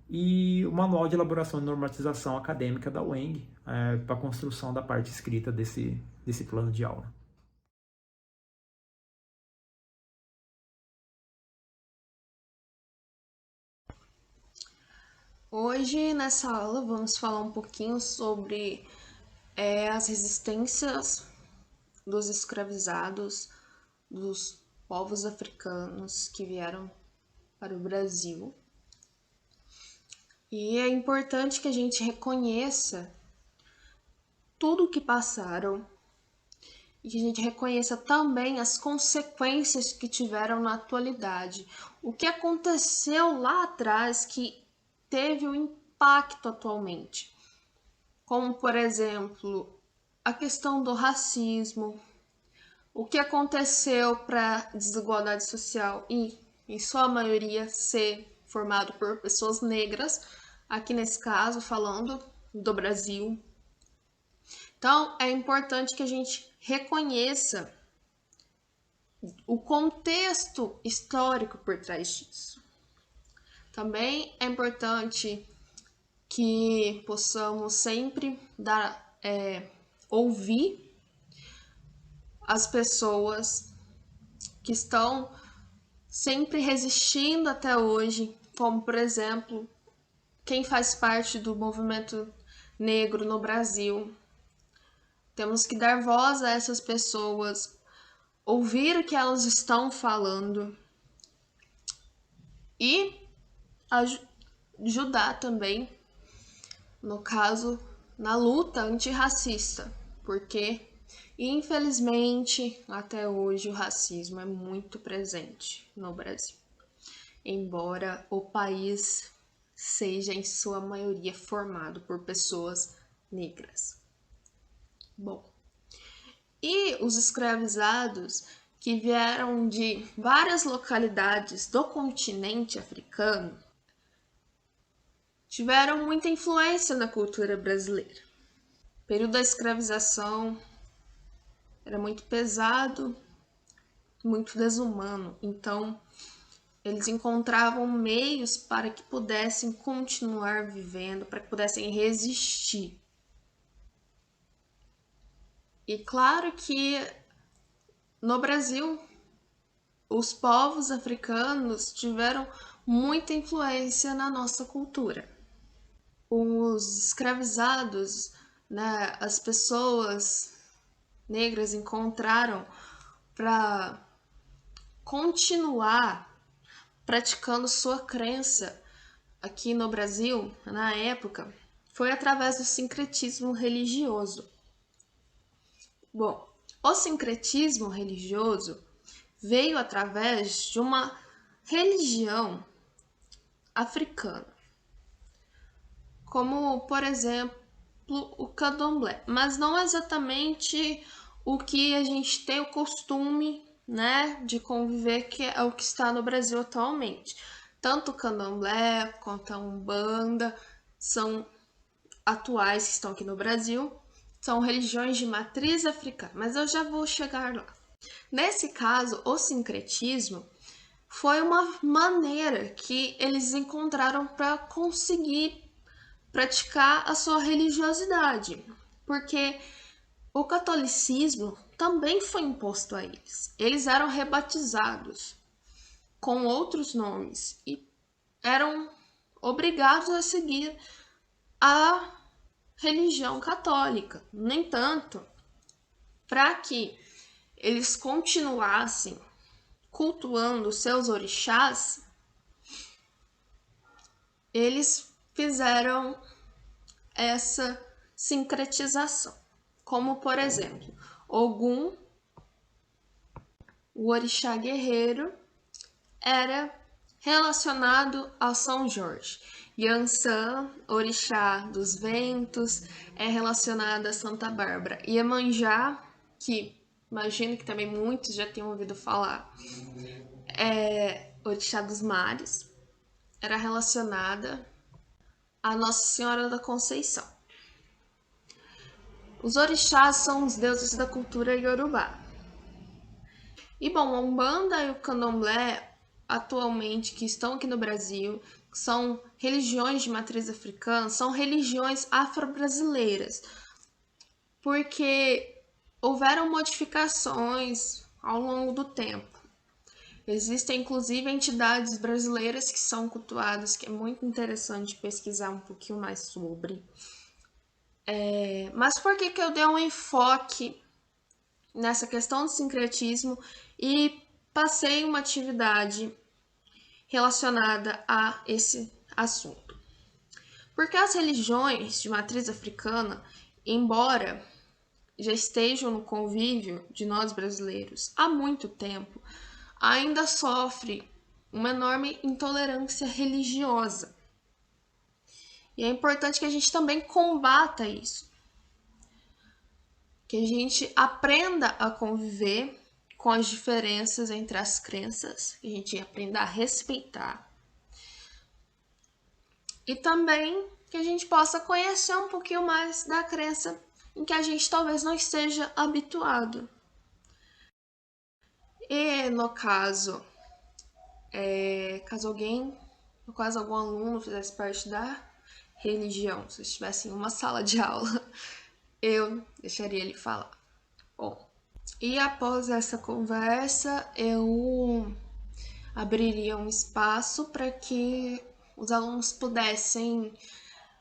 e o manual de elaboração e normatização acadêmica da UENG, para a construção da parte escrita desse plano de aula. Hoje, nessa aula, vamos falar um pouquinho sobre as resistências dos escravizados, dos povos africanos que vieram para o Brasil. E é importante que a gente reconheça tudo o que passaram e que a gente reconheça também as consequências que tiveram na atualidade. O que aconteceu lá atrás que teve um impacto atualmente. Como, por exemplo, a questão do racismo, o que aconteceu para a desigualdade social e, em sua maioria, ser formado por pessoas negras, aqui nesse caso, falando do Brasil. Então, é importante que a gente reconheça o contexto histórico por trás disso. Também é importante que possamos sempre ouvir as pessoas que estão sempre resistindo até hoje, como, por exemplo, quem faz parte do movimento negro no Brasil. Temos que dar voz a essas pessoas, ouvir o que elas estão falando e ajudar também, no caso, na luta antirracista, porque, infelizmente, até hoje o racismo é muito presente no Brasil, embora o país seja, em sua maioria, formado por pessoas negras. Bom, e os escravizados que vieram de várias localidades do continente africano tiveram muita influência na cultura brasileira. O período da escravização era muito pesado, muito desumano, então eles encontravam meios para que pudessem continuar vivendo, para que pudessem resistir. E claro que no Brasil, os povos africanos tiveram muita influência na nossa cultura. Os escravizados, né, as pessoas negras encontraram para continuar praticando sua crença aqui no Brasil, na época, foi através do sincretismo religioso. Bom, o sincretismo religioso veio através de uma religião africana, como, por exemplo, o candomblé, mas não exatamente o que a gente tem o costume, né, de conviver, que é o que está no Brasil atualmente. Tanto o candomblé quanto a umbanda são atuais que estão aqui no Brasil, são religiões de matriz africana, mas eu já vou chegar lá. Nesse caso, o sincretismo foi uma maneira que eles encontraram para conseguir praticar a sua religiosidade, porque o catolicismo também foi imposto a eles. Eles eram rebatizados com outros nomes e eram obrigados a seguir a religião católica. No entanto, para que eles continuassem cultuando seus orixás, eles fizeram essa sincretização. Como, por exemplo, Ogum, o orixá guerreiro, era relacionado ao São Jorge. Yansan, orixá dos ventos, é relacionado a Santa Bárbara. Iemanjá, que imagino que também muitos já tenham ouvido falar, é orixá dos mares, era relacionada a Nossa Senhora da Conceição. Os orixás são os deuses da cultura iorubá. E bom, a Umbanda e o Candomblé, atualmente, que estão aqui no Brasil, são religiões de matriz africana, são religiões afro-brasileiras, porque houveram modificações ao longo do tempo. Existem, inclusive, entidades brasileiras que são cultuadas, que é muito interessante pesquisar um pouquinho mais sobre. Mas por que eu dei um enfoque nessa questão do sincretismo e passei uma atividade relacionada a esse assunto? Porque as religiões de matriz africana, embora já estejam no convívio de nós brasileiros há muito tempo, ainda sofrem uma enorme intolerância religiosa. E é importante que a gente também combata isso. Que a gente aprenda a conviver com as diferenças entre as crenças, que a gente aprenda a respeitar. E também que a gente possa conhecer um pouquinho mais da crença em que a gente talvez não esteja habituado. E no caso, caso algum aluno fizesse parte da religião, se estivesse em uma sala de aula, eu deixaria ele falar. Bom, e após essa conversa, eu abriria um espaço para que os alunos pudessem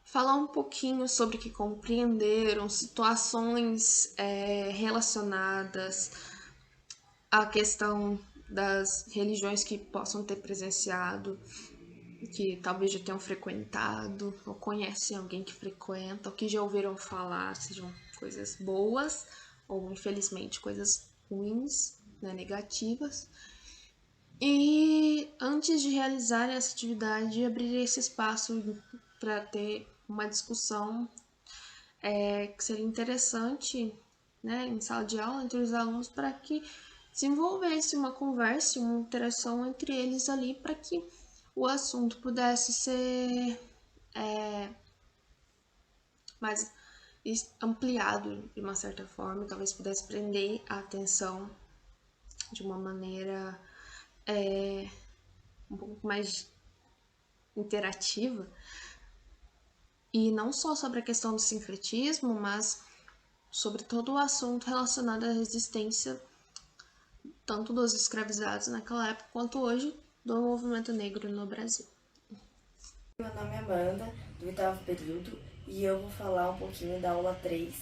falar um pouquinho sobre o que compreenderam, situações relacionadas à questão das religiões que possam ter presenciado, que talvez já tenham frequentado, ou conhecem alguém que frequenta, ou que já ouviram falar, sejam coisas boas, ou infelizmente coisas ruins, né, negativas. E antes de realizar essa atividade, abrir esse espaço para ter uma discussão que seria interessante, né, em sala de aula, entre os alunos, para que desenvolvesse uma conversa, uma interação entre eles ali, para que o assunto pudesse ser mais ampliado de uma certa forma, talvez pudesse prender a atenção de uma maneira um pouco mais interativa, e não só sobre a questão do sincretismo, mas sobre todo o assunto relacionado à resistência tanto dos escravizados naquela época quanto hoje do movimento negro no Brasil. Meu nome é Amanda, do 8º período, e eu vou falar um pouquinho da aula 3,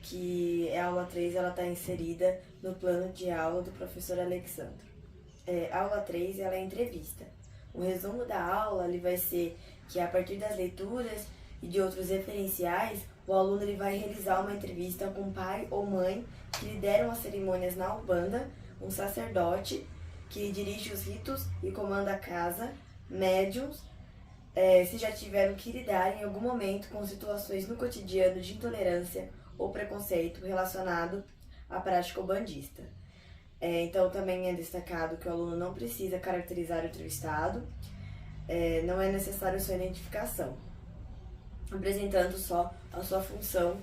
que a aula 3 está inserida no plano de aula do professor Alexandro. A aula 3 ela é entrevista. O resumo da aula ele vai ser que, a partir das leituras e de outros referenciais, o aluno ele vai realizar uma entrevista com o pai ou mãe que lideram as cerimônias na Umbanda, um sacerdote que dirige os ritos e comanda a casa, médiums, se já tiveram que lidar em algum momento com situações no cotidiano de intolerância ou preconceito relacionado à prática umbandista. Então também é destacado que o aluno não precisa caracterizar o entrevistado, não é necessário sua identificação, apresentando só a sua função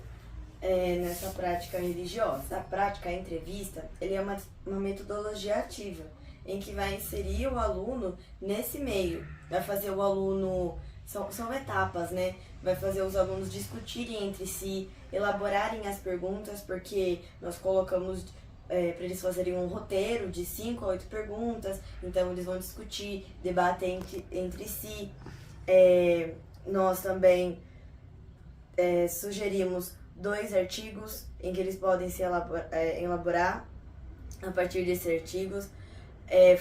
nessa prática religiosa. A prática, a entrevista, ele é uma metodologia ativa, em que vai inserir o aluno nesse meio, vai fazer o aluno, são etapas, né? Vai fazer os alunos discutirem entre si, elaborarem as perguntas, porque nós colocamos para eles fazerem um roteiro de 5 a 8 perguntas, então eles vão discutir, debater entre si. Nós também sugerimos 2 artigos em que eles podem se elaborar a partir desses artigos,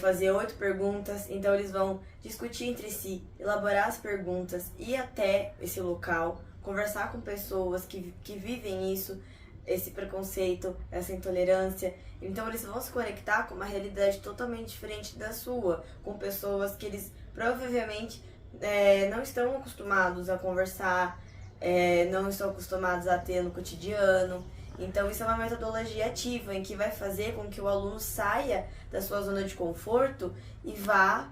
fazer 8 perguntas, então eles vão discutir entre si, elaborar as perguntas, ir até esse local, conversar com pessoas que vivem isso, esse preconceito, essa intolerância. Então eles vão se conectar com uma realidade totalmente diferente da sua, com pessoas que eles provavelmente não estão acostumados a conversar, não estão acostumados a ter no cotidiano. Então isso é uma metodologia ativa, em que vai fazer com que o aluno saia da sua zona de conforto e vá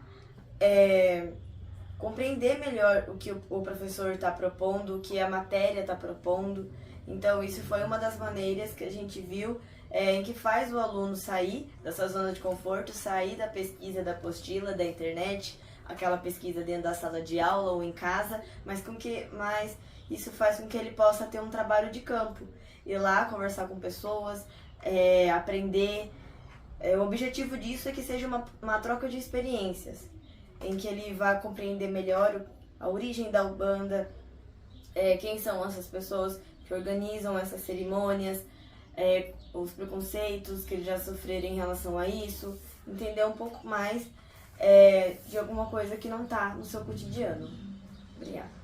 compreender melhor o que o professor está propondo, o que a matéria está propondo. Então isso foi uma das maneiras que a gente viu em que faz o aluno sair da sua zona de conforto, sair da pesquisa da apostila, da internet, aquela pesquisa dentro da sala de aula ou em casa, mas isso faz com que ele possa ter um trabalho de campo, ir lá conversar com pessoas, aprender. O objetivo disso é que seja uma troca de experiências, em que ele vá compreender melhor a origem da Umbanda, quem são essas pessoas que organizam essas cerimônias, os preconceitos que eles já sofreram em relação a isso, entender um pouco mais de alguma coisa que não está no seu cotidiano. Obrigada.